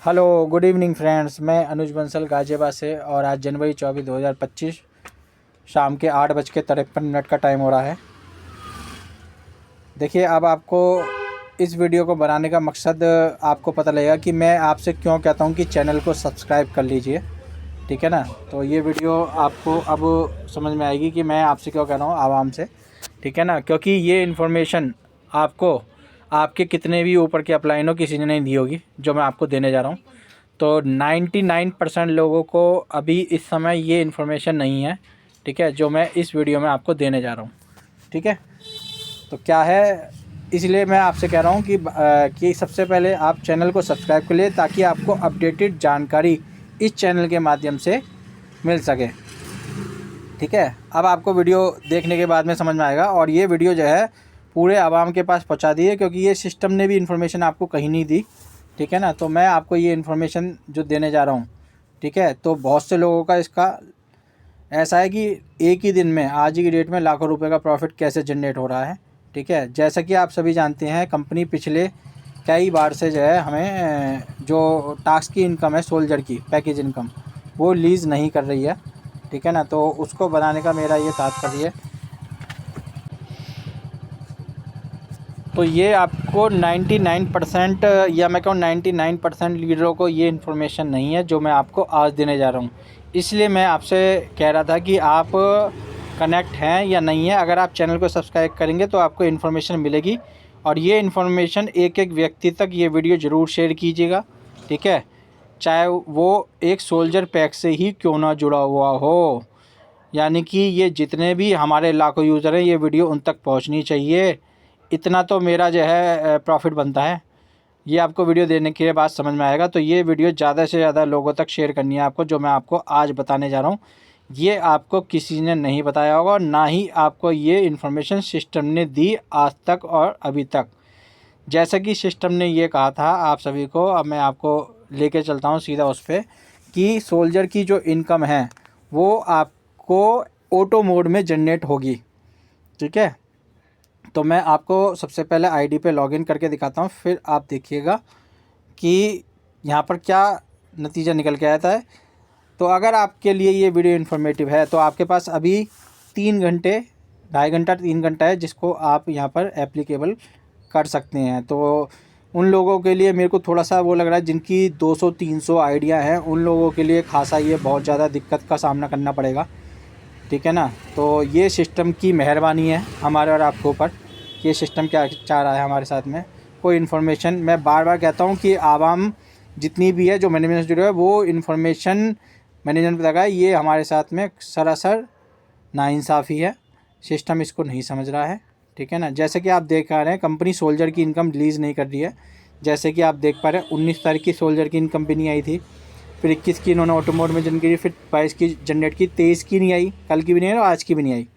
Hello, good evening friends. मैं अनुज बंसल गाजियाबाद से और आज जनवरी 24 2025 शाम के 8:53 का टाइम हो रहा है। देखिए, अब आपको इस वीडियो को बनाने का मकसद आपको पता लगेगा कि मैं आपसे क्यों कहता हूँ कि चैनल को सब्सक्राइब कर लीजिए। ठीक है ना। तो ये वीडियो आपको अब समझ में आएगी कि मैं आपसे क्यों कह रहा हूँ, आवाम से। ठीक है ना, क्योंकि ये इन्फॉर्मेशन आपको आपके कितने भी ऊपर के अपलाइन हो किसी ने नहीं दी होगी जो मैं आपको देने जा रहा हूँ। तो 99% लोगों को अभी इस समय ये इन्फॉर्मेशन नहीं है। ठीक है, जो मैं इस वीडियो में आपको देने जा रहा हूँ। ठीक है, तो क्या है, इसलिए मैं आपसे कह रहा हूँ कि सबसे पहले आप चैनल को सब्सक्राइब कर लिए ताकि आपको अपडेटेड जानकारी इस चैनल के माध्यम से मिल सके। ठीक है, अब आपको वीडियो देखने के बाद में समझ में आएगा और ये वीडियो जो है पूरे आवाम के पास पहुंचा दी है, क्योंकि ये सिस्टम ने भी इन्फॉर्मेशन आपको कहीं नहीं दी। ठीक है ना, तो मैं आपको ये इन्फॉर्मेशन जो देने जा रहा हूँ, ठीक है, तो बहुत से लोगों का इसका ऐसा है कि एक ही दिन में आज की डेट में लाखों रुपए का प्रॉफिट कैसे जनरेट हो रहा है। ठीक है, जैसा कि आप सभी जानते हैं, कंपनी पिछले कई बार से जो है हमें जो टास्क की इनकम है, सोल्जर की पैकेज इनकम, वो लीज़ नहीं कर रही है। ठीक है ना, तो उसको बनाने का मेरा ये तात्पर्य है। तो ये आपको 99% या मैं कहूँ 99% लीडरों को ये इन्फॉर्मेशन नहीं है जो मैं आपको आज देने जा रहा हूँ। इसलिए मैं आपसे कह रहा था कि आप कनेक्ट हैं या नहीं है। अगर आप चैनल को सब्सक्राइब करेंगे तो आपको इन्फॉर्मेशन मिलेगी और ये इन्फॉर्मेशन एक एक व्यक्ति तक ये वीडियो ज़रूर शेयर कीजिएगा। ठीक है, चाहे वो एक सोल्जर पैक से ही क्यों ना जुड़ा हुआ हो, यानी कि ये जितने भी हमारे लाखों यूज़र हैं ये वीडियो उन तक पहुंचनी चाहिए। इतना तो मेरा जो है प्रॉफिट बनता है। ये आपको वीडियो देने के बाद समझ में आएगा। तो ये वीडियो ज़्यादा से ज़्यादा लोगों तक शेयर करनी है आपको, जो मैं आपको आज बताने जा रहा हूँ। ये आपको किसी ने नहीं बताया होगा, ना ही आपको ये इन्फॉर्मेशन सिस्टम ने दी आज तक और अभी तक। जैसा कि सिस्टम ने ये कहा था आप सभी को, अब मैं आपको लेके चलता हूँ सीधा उस पर कि सोल्जर की जो इनकम है वो आपको ऑटो मोड में जनरेट होगी। ठीक है, तो मैं आपको सबसे पहले आईडी पे लॉगिन करके दिखाता हूँ, फिर आप देखिएगा कि यहाँ पर क्या नतीजा निकल के आता है। तो अगर आपके लिए ये वीडियो इन्फॉर्मेटिव है तो आपके पास अभी 3 घंटे, 2.5 घंटा 3 घंटा है जिसको आप यहाँ पर एप्लीकेबल कर सकते हैं। तो उन लोगों के लिए मेरे को थोड़ा सा वो लग रहा है जिनकी 200-300 आइडिया हैं, उन लोगों के लिए खासा ये बहुत ज़्यादा दिक्कत का सामना करना पड़ेगा। ठीक है ना, तो ये सिस्टम की मेहरबानी है हमारे और आपके ऊपर। ये सिस्टम क्या चाह रहा है हमारे साथ में, कोई इन्फॉर्मेशन, मैं बार बार कहता हूँ कि आवाम जितनी भी है जो मैनेजमेंट से जुड़े है वो इन्फॉर्मेशन मैनेजमेंट पर लगा है, ये हमारे साथ में सरासर नाइंसाफ़ी है। सिस्टम इसको नहीं समझ रहा है। ठीक है ना, जैसे कि आप देख पा रहे हैं कंपनी सोल्जर की इनकम रिलीज़ नहीं कर रही है। जैसे कि आप देख पा रहे हैं 19 तारीख की सोल्जर की इनकम भी नहीं आई थी, फिर 21 की इन्होंने ऑटो मोड में जनरेट की, फिर 22 की जनरेट की, 23 की नहीं आई, कल की भी नहीं आई और आज की भी नहीं आई।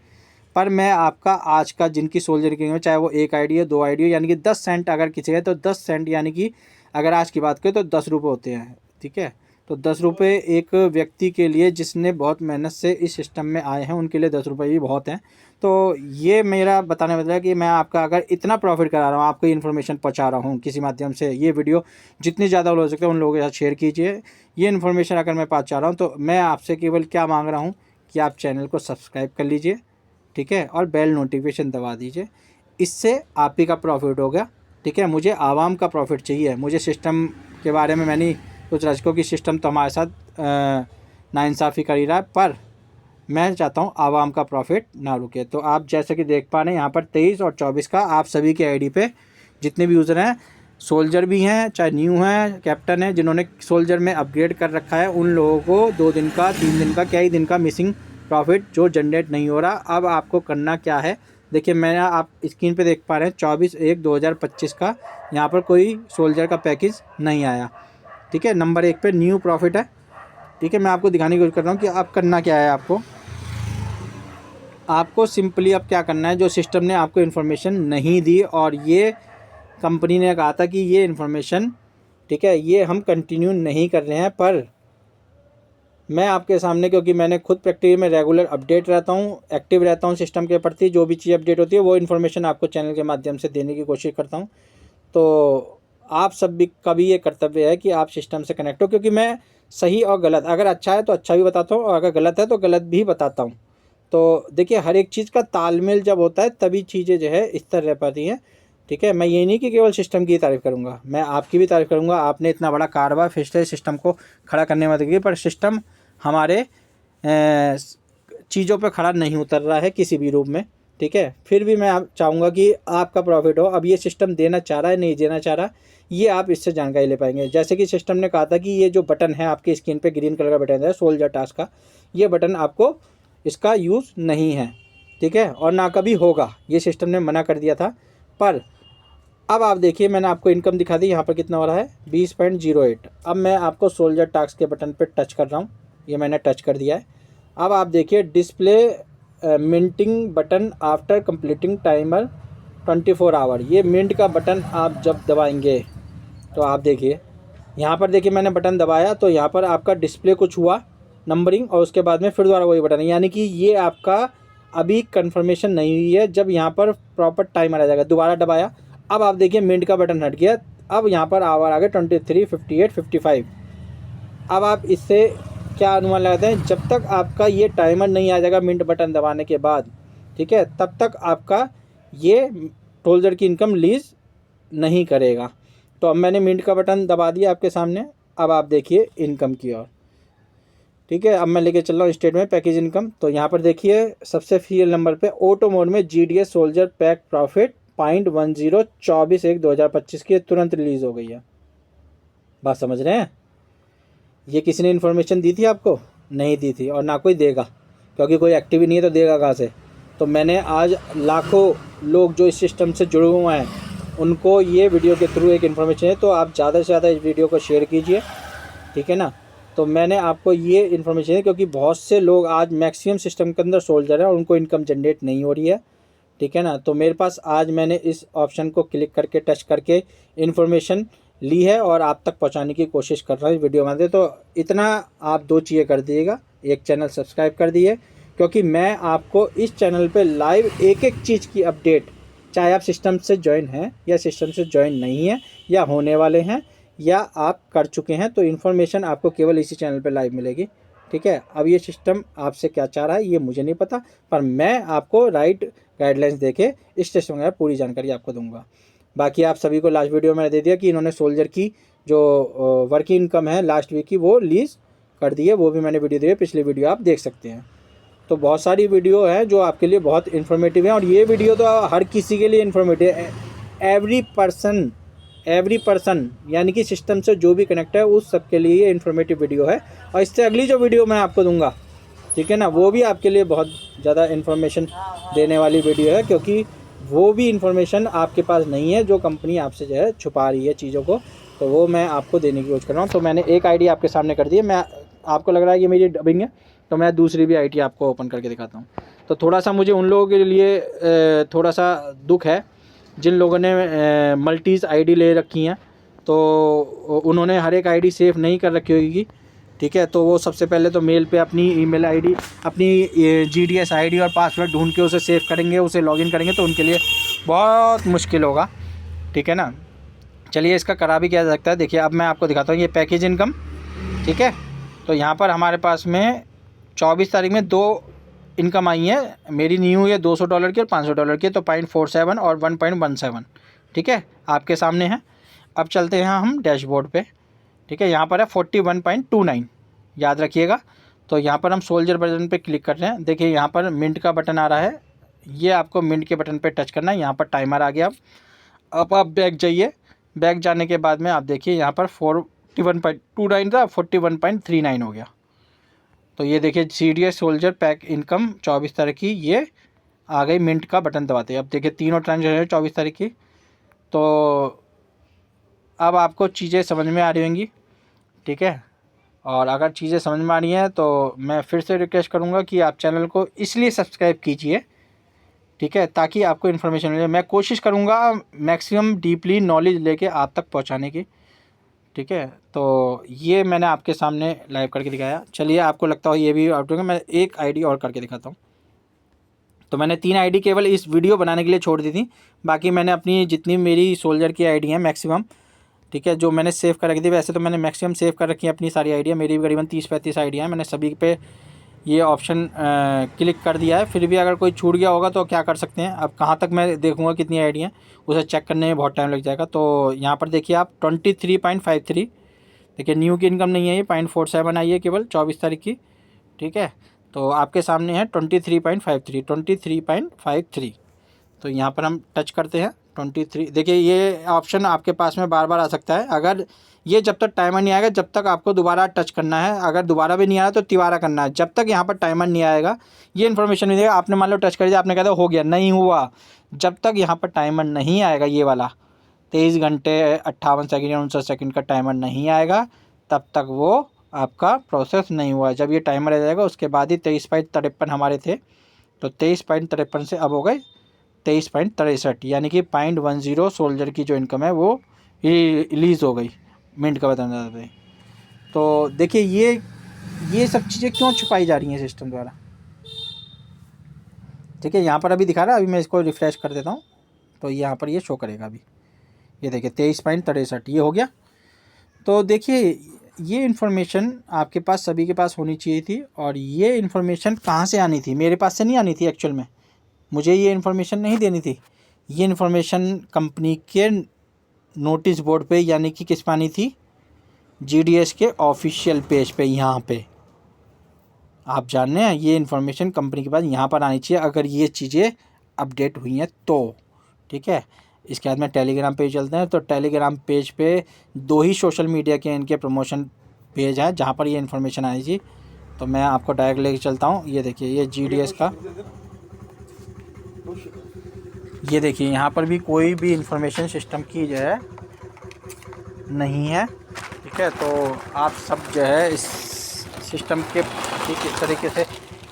पर मैं आपका आज का जिनकी सोल्जर की, चाहे वो 1 आईडी है 2 आईडी है, यानी कि 10 सेंट अगर किसी है तो 10 सेंट, यानी कि अगर आज की बात करें तो 10 रुपये होते हैं। ठीक है, तो 10 रुपये एक व्यक्ति के लिए जिसने बहुत मेहनत से इस सिस्टम में आए हैं उनके लिए 10 रुपये भी बहुत हैं। तो ये मेरा बताने मतलब है कि मैं आपका अगर इतना प्रॉफिट करा रहा हूँ, आपको इन्फॉर्मेशन पहुँचा रहा हूँ किसी माध्यम से, ये वीडियो जितनी ज़्यादा हो सकता है उन लोगों के साथ शेयर कीजिए। ये इन्फॉर्मेशन अगर मैं पहुँचा रहा हूँ तो मैं आपसे केवल क्या मांग रहा हूँ कि आप चैनल को सब्सक्राइब कर लीजिए। ठीक है, और बेल नोटिफिकेशन दबा दीजिए। इससे आप ही का प्रॉफिट हो गया। ठीक है, मुझे आवाम का प्रॉफिट चाहिए। मुझे सिस्टम के बारे में मैं नहीं सोच रहा कि सिस्टम तो हमारे साथ नाइंसाफ़ी कर ही रहा है, पर मैं चाहता हूँ आवाम का प्रॉफिट ना रुके। तो आप जैसे कि देख पा रहे हैं यहाँ पर 23 और 24 का आप सभी के आईडी पे जितने भी यूज़र हैं, सोल्जर भी हैं चाहे न्यू हैं, कैप्टन हैं, जिन्होंने सोल्जर में अपग्रेड कर रखा है, उन लोगों को 2 दिन का 3 दिन का क्या ही दिन का मिसिंग प्रॉफिट जो जनरेट नहीं हो रहा। अब आपको करना क्या है, देखिए मैं आप स्क्रीन पे देख पा रहे हैं 24/1/2025 का यहाँ पर कोई सोल्जर का पैकेज नहीं आया। ठीक है, नंबर 1 पे न्यू प्रॉफिट है। ठीक है, मैं आपको दिखाने की कोशिश कर रहा हूँ कि आप करना क्या है। आपको सिंपली अब क्या करना है, जो सिस्टम ने आपको इन्फॉर्मेशन नहीं दी और ये कंपनी ने कहा था कि ये इन्फॉर्मेशन, ठीक है, ये हम कंटिन्यू नहीं कर रहे हैं, पर मैं आपके सामने, क्योंकि मैंने खुद प्रैक्टिस में रेगुलर अपडेट रहता हूँ, एक्टिव रहता हूँ सिस्टम के प्रति, जो भी चीज़ अपडेट होती है वो इन्फॉर्मेशन आपको चैनल के माध्यम से देने की कोशिश करता हूँ। तो आप सब भी का भी ये कर्तव्य है कि आप सिस्टम से कनेक्ट हो, क्योंकि मैं सही और गलत, अगर अच्छा है तो अच्छा भी बताता हूँ और अगर गलत है तो गलत भी बताता हूँ। तो देखिए हर एक चीज़ का तालमेल जब होता है तभी चीज़ें जो है इस तरह रह पाती हैं। ठीक है, मैं ये नहीं कि केवल सिस्टम की तारीफ़ करूँगा, मैं आपकी भी तारीफ़ करूँगा। आपने इतना बड़ा कारोबार फिर से सिस्टम को खड़ा करने में मदद की, पर सिस्टम हमारे चीज़ों पे खड़ा नहीं उतर रहा है किसी भी रूप में। ठीक है, फिर भी मैं आप चाहूँगा कि आपका प्रॉफिट हो। अब ये सिस्टम देना चाह रहा है नहीं देना चाह रहा, ये आप इससे जानकारी ले पाएंगे। जैसे कि सिस्टम ने कहा था कि ये जो बटन है आपकी स्क्रीन पे ग्रीन कलर का बटन है सोल्जर टास्क का, ये बटन आपको इसका यूज़ नहीं है। ठीक है, और ना कभी होगा, ये सिस्टम ने मना कर दिया था। पर अब आप देखिए मैंने आपको इनकम दिखा दी, यहाँ पर कितना हो रहा है 20.08। अब मैं आपको सोल्जर टास्क के बटन पर टच कर रहा हूँ, ये मैंने टच कर दिया है। अब आप देखिए display minting button after completing timer 24 hour, ये मिंट का बटन आप जब दबाएंगे तो आप देखिए यहाँ पर देखिए मैंने बटन दबाया तो यहाँ पर आपका डिस्प्ले कुछ हुआ नंबरिंग, और उसके बाद में फिर दोबारा वही बटन, यानी कि ये आपका अभी कंफर्मेशन नहीं हुई है। जब यहाँ पर प्रॉपर टाइमर आ जाएगा, दोबारा दबाया, अब आप देखिए मिनट का बटन हट गया, अब यहाँ पर आवर आ गए 23, 58, 55। अब आप इससे क्या अनुमान लगाते हैं, जब तक आपका ये टाइमर नहीं आ जाएगा मिनट बटन दबाने के बाद, ठीक है, तब तक आपका ये टोल्जर की इनकम लीज नहीं करेगा। तो अब मैंने मिनट का बटन दबा दिया आपके सामने, अब आप देखिए इनकम की ओर। ठीक है, अब मैं लेके चल रहा हूँ स्टेट में पैकेज इनकम। तो यहाँ पर देखिए सबसे सीरियल नंबर पे ऑटो मोड में GDS सोल्जर पैक प्रॉफिट 0.10 24/1/2025 की तुरंत रिलीज हो गई है। बात समझ रहे हैं? ये किसी ने इन्फॉर्मेशन दी थी आपको? नहीं दी थी, और ना कोई देगा, क्योंकि कोई एक्टिव ही नहीं है तो देगा कहाँ से। तो मैंने आज लाखों लोग जो इस सिस्टम से जुड़े हुए हैं उनको ये वीडियो के थ्रू एक इन्फॉर्मेशन है, तो आप ज़्यादा से ज़्यादा इस वीडियो को शेयर कीजिए। ठीक है ना, तो मैंने आपको ये इन्फॉर्मेशन है क्योंकि बहुत से लोग आज मैक्सिमम सिस्टम के अंदर सोल्जर है और उनको इनकम जनरेट नहीं हो रही है। ठीक है ना, तो मेरे पास आज मैंने इस ऑप्शन को क्लिक करके टच करके इन्फॉर्मेशन ली है और आप तक पहुंचाने की कोशिश कर रहा हूँ वीडियो में। तो इतना आप दो चीज़ें कर दीजिएगा, एक चैनल सब्सक्राइब कर दिए, क्योंकि मैं आपको इस चैनल पे लाइव एक एक चीज़ की अपडेट, चाहे आप सिस्टम से ज्वाइन हैं या सिस्टम से ज्वाइन नहीं है या होने वाले हैं या आप कर चुके हैं, तो इन्फॉर्मेशन आपको केवल इसी चैनल पे लाइव मिलेगी। ठीक है, अब ये सिस्टम आपसे क्या चाह रहा है ये मुझे नहीं पता, पर मैं आपको राइट गाइडलाइंस देके इस सिस्टम में पूरी जानकारी आपको दूंगा। बाकी आप सभी को लास्ट वीडियो में दे दिया कि इन्होंने सोल्जर की जो वर्किंग इनकम है लास्ट वीक की वो लीज कर दी है, वो भी मैंने वीडियो दी है, पिछली वीडियो आप देख सकते हैं। तो बहुत सारी वीडियो है जो आपके लिए बहुत इन्फॉर्मेटिव है, और ये वीडियो तो हर किसी के लिए इन्फॉर्मेटिव है। एवरी पर्सन यानी कि सिस्टम से जो भी कनेक्ट है उस सब के लिए ये इन्फॉर्मेटिव वीडियो है। और इससे अगली जो वीडियो मैं आपको दूंगा, ठीक है ना, वो भी आपके लिए बहुत ज़्यादा इन्फॉर्मेशन देने वाली वीडियो है, क्योंकि वो भी इन्फॉर्मेशन आपके पास नहीं है जो कंपनी आपसे जो है छुपा रही है चीज़ों को, तो वो मैं आपको देने की कोशिश कर रहा हूँ। तो मैंने एक आईडी आपके सामने कर दी है, मैं आपको लग रहा है कि मेरी डबिंग है, तो मैं दूसरी भी आईडी आपको ओपन करके दिखाता हूँ। तो थोड़ा सा मुझे उन लोगों के लिए थोड़ा सा दुख है जिन लोगों ने मल्टीज़ आईडी ले रखी हैं, तो उन्होंने हर एक आईडी सेव नहीं कर रखी होगी। ठीक है, तो वो सबसे पहले तो मेल पे अपनी ईमेल आईडी, अपनी GDS आईडी और पासवर्ड ढूंढ के उसे सेव करेंगे, उसे लॉगिन करेंगे, तो उनके लिए बहुत मुश्किल होगा। ठीक है ना, चलिए इसका करा भी किया जा सकता है। देखिए अब मैं आपको दिखाता हूँ ये पैकेज इनकम। ठीक है, तो यहाँ पर हमारे पास में 24 तारीख में 2 इनकम आई है, मेरी न्यू है $200 की और $500 की, तो 0.47 और 1.17। ठीक है, आपके सामने है। अब चलते हैं हम डैशबोर्ड पे। ठीक है, यहाँ पर है 41.29, याद रखिएगा। तो यहाँ पर हम सोल्जर बटन पे क्लिक कर रहे हैं। देखिए यहाँ पर मिंट का बटन आ रहा है, ये आपको मिंट के बटन पे टच करना है। यहाँ पर टाइमर आ गया। अब आप बैक जाइए, बैक जाने के बाद में आप देखिए यहाँ पर 41.29 था, 41.39 हो गया। तो ये देखिए GDS सोल्जर पैक इनकम 24 तारीख की, ये आ गई मिंट का बटन दबाते हैं। अब देखिए तीनों ट्रांजेक्शन 24 तारीख की। तो अब आपको चीज़ें समझ में आ रही होंगी। ठीक है, और अगर चीज़ें समझ में आ रही हैं तो मैं फिर से रिक्वेस्ट करूँगा कि आप चैनल को इसलिए सब्सक्राइब कीजिए, ठीक है, ताकि आपको इन्फॉर्मेशन मिले। मैं कोशिश करूँगा मैक्सिमम डीपली नॉलेज लेके आप तक पहुँचाने की। ठीक है, तो ये मैंने आपके सामने लाइव करके दिखाया। चलिए आपको लगता हो ये भी आउट होगा, मैं एक आईडी और करके दिखाता हूँ। तो मैंने 3 आईडी केवल इस वीडियो बनाने के लिए छोड़ दी थी, बाकी मैंने अपनी जितनी मेरी सोल्जर की आईडी हैं मैक्सिमम ठीक है, जो मैंने सेव कर रखी थी। वैसे तो मैंने मैक्सिमम सेव कर रखी है अपनी सारी आइडिया, मेरी भी करीबन 30-35 आइडिया है, मैंने सभी पे ये ऑप्शन क्लिक कर दिया है। फिर भी अगर कोई छूट गया होगा तो क्या कर सकते हैं, अब कहाँ तक मैं देखूंगा कितनी आइडिया, उसे चेक करने में बहुत टाइम लग जाएगा। तो यहाँ पर देखिए आप 23.53, देखिए न्यू की इनकम नहीं है, ये 0.47 आई है केवल 24 तारीख की। ठीक है, तो आपके सामने है 23.53। तो यहाँ पर हम टच करते हैं 23। देखिए ये ऑप्शन आपके पास में बार बार आ सकता है, अगर ये जब तक टाइमर नहीं आएगा जब तक आपको दोबारा टच करना है, अगर दोबारा भी नहीं आया तो तिबारा करना है। जब तक यहाँ पर टाइमर नहीं आएगा ये इन्फॉर्मेशन नहीं देगा। आपने मान लो टच कर दिया, आपने कहा हो गया, नहीं हुआ। जब तक यहाँ पर टाइमर नहीं आएगा, ये वाला 23 घंटे 58 सेकंड या 59 सेकंड का टाइमर नहीं आएगा, तब तक वो आपका प्रोसेस नहीं हुआ है। जब ये टाइमर आ जाएगा उसके बाद ही 23.53 हमारे थे, तो 23.53 से अब हो गए 23.63, यानी कि 0.10 सोल्जर की जो इनकम है वो रिलीज़ हो गई। मिनट का बताना चाहते हैं। तो देखिए ये सब चीज़ें क्यों छुपाई जा रही हैं सिस्टम द्वारा। ठीक है, यहाँ पर अभी दिखा रहा है, अभी मैं इसको रिफ़्रेश कर देता हूँ तो यहाँ पर ये शो करेगा। अभी ये देखिए 23.63 ये हो गया। तो देखिए ये इन्फॉर्मेशन आपके पास सभी के पास होनी चाहिए थी, और ये इन्फॉर्मेशन कहाँ से आनी थी, मेरे पास से नहीं आनी थी। एक्चुअल में मुझे ये इन्फॉर्मेशन नहीं देनी थी, ये इन्फॉर्मेशन कंपनी के नोटिस बोर्ड पे, यानी कि किस पे आनी थी, GDS के ऑफिशियल पेज पे। यहाँ पे आप जान रहे हैं ये इन्फॉर्मेशन कंपनी के पास यहाँ पर आनी चाहिए, अगर ये चीज़ें अपडेट हुई हैं तो। ठीक है, इसके बाद में टेलीग्राम पेज चलते हैं। तो टेलीग्राम पेज पे 2 ही सोशल मीडिया के इनके प्रमोशन पेज हैं जहाँ पर ये इन्फॉर्मेशन आई थी। तो मैं आपको डायरेक्ट लेके चलता हूँ। ये देखिए ये GDS का, ये देखिए यहाँ पर भी कोई भी इन्फॉर्मेशन सिस्टम की जो है नहीं है। ठीक है, तो आप सब जो है इस सिस्टम के किस तरीके से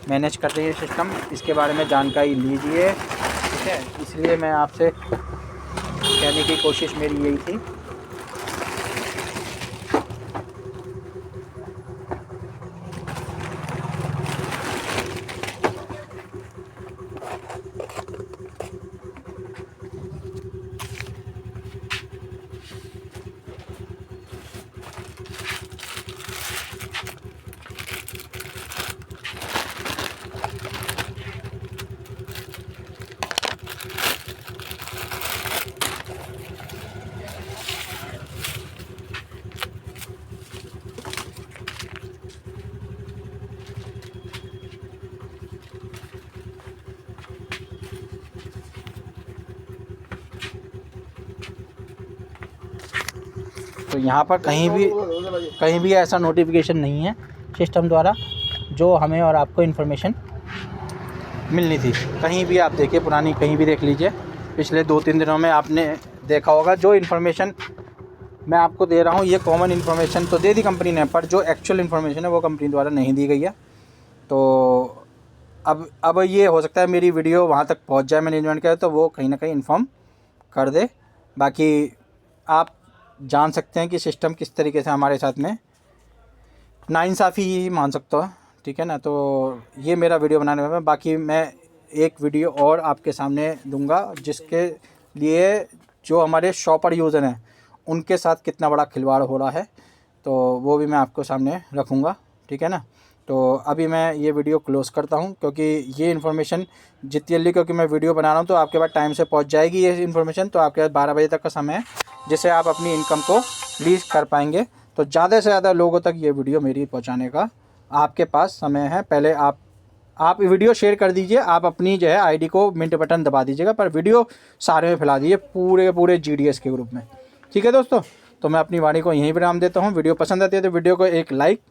मैनेज करते हैं सिस्टम, इसके बारे में जानकारी लीजिए। ठीक है, इसलिए मैं आपसे कहने की कोशिश मेरी यही थी। तो यहाँ पर कहीं भी ऐसा नोटिफिकेशन नहीं है सिस्टम द्वारा जो हमें और आपको इन्फॉर्मेशन मिलनी थी। कहीं भी आप देखिए, पुरानी कहीं भी देख लीजिए, पिछले 2-3 दिनों में आपने देखा होगा जो इन्फॉर्मेशन मैं आपको दे रहा हूँ, ये कॉमन इन्फॉर्मेशन तो दे दी कंपनी ने, पर जो एक्चुअल इन्फॉर्मेशन है वो कंपनी द्वारा नहीं दी गई है। तो अब ये हो सकता है मेरी वीडियो वहाँ तक पहुँच जाए मैनेजमेंट के, तो वो कहीं ना कहीं इन्फॉर्म कर दे। बाकी आप जान सकते हैं कि सिस्टम किस तरीके से हमारे साथ में नाइंसाफ़ी ही मान सकता है। ठीक है ना, तो ये मेरा वीडियो बनाने में, बाकी मैं एक वीडियो और आपके सामने दूंगा जिसके लिए जो हमारे शॉपर यूज़र हैं उनके साथ कितना बड़ा खिलवाड़ हो रहा है, तो वो भी मैं आपको सामने रखूँगा। ठीक है ना, तो अभी मैं ये वीडियो क्लोज़ करता हूँ, क्योंकि ये इन्फॉर्मेशन जितनी जल्दी, क्योंकि मैं वीडियो बना रहा हूँ तो आपके पास टाइम से पहुँच जाएगी ये इन्फॉर्मेशन। तो आपके पास 12 बजे तक का समय है जिससे आप अपनी इनकम को रिलीज़ कर पाएंगे। तो ज़्यादा से ज़्यादा लोगों तक ये वीडियो मेरी पहुँचाने का आपके पास समय है। पहले आप वीडियो शेयर कर दीजिए, आप अपनी जो है आईडी को मिंट बटन दबा दीजिएगा, पर वीडियो सारे में फैला दीजिए पूरे GDS के ग्रुप में। ठीक है दोस्तों, तो मैं अपनी वाणी को यहीं विराम देता हूँ। वीडियो पसंद आती है तो वीडियो को एक लाइक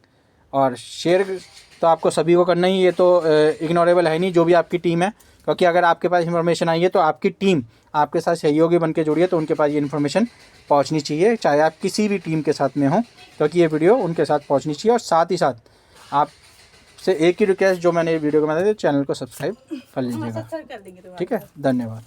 और शेयर तो आपको सभी को करना ही, ये तो इग्नोरेबल है नहीं, जो भी आपकी टीम है, क्योंकि अगर आपके पास इन्फॉर्मेशन आई है तो आपकी टीम आपके साथ सहयोगी बन के जुड़ी है, तो उनके पास ये इन्फॉर्मेशन पहुंचनी चाहिए, चाहे आप किसी भी टीम के साथ में हों, क्योंकि ये वीडियो उनके साथ पहुंचनी चाहिए। और साथ ही साथ आप से एक ही रिक्वेस्ट, जो मैंने वीडियो को बनाया था, चैनल को सब्सक्राइब कर लीजिएगा। ठीक है, धन्यवाद।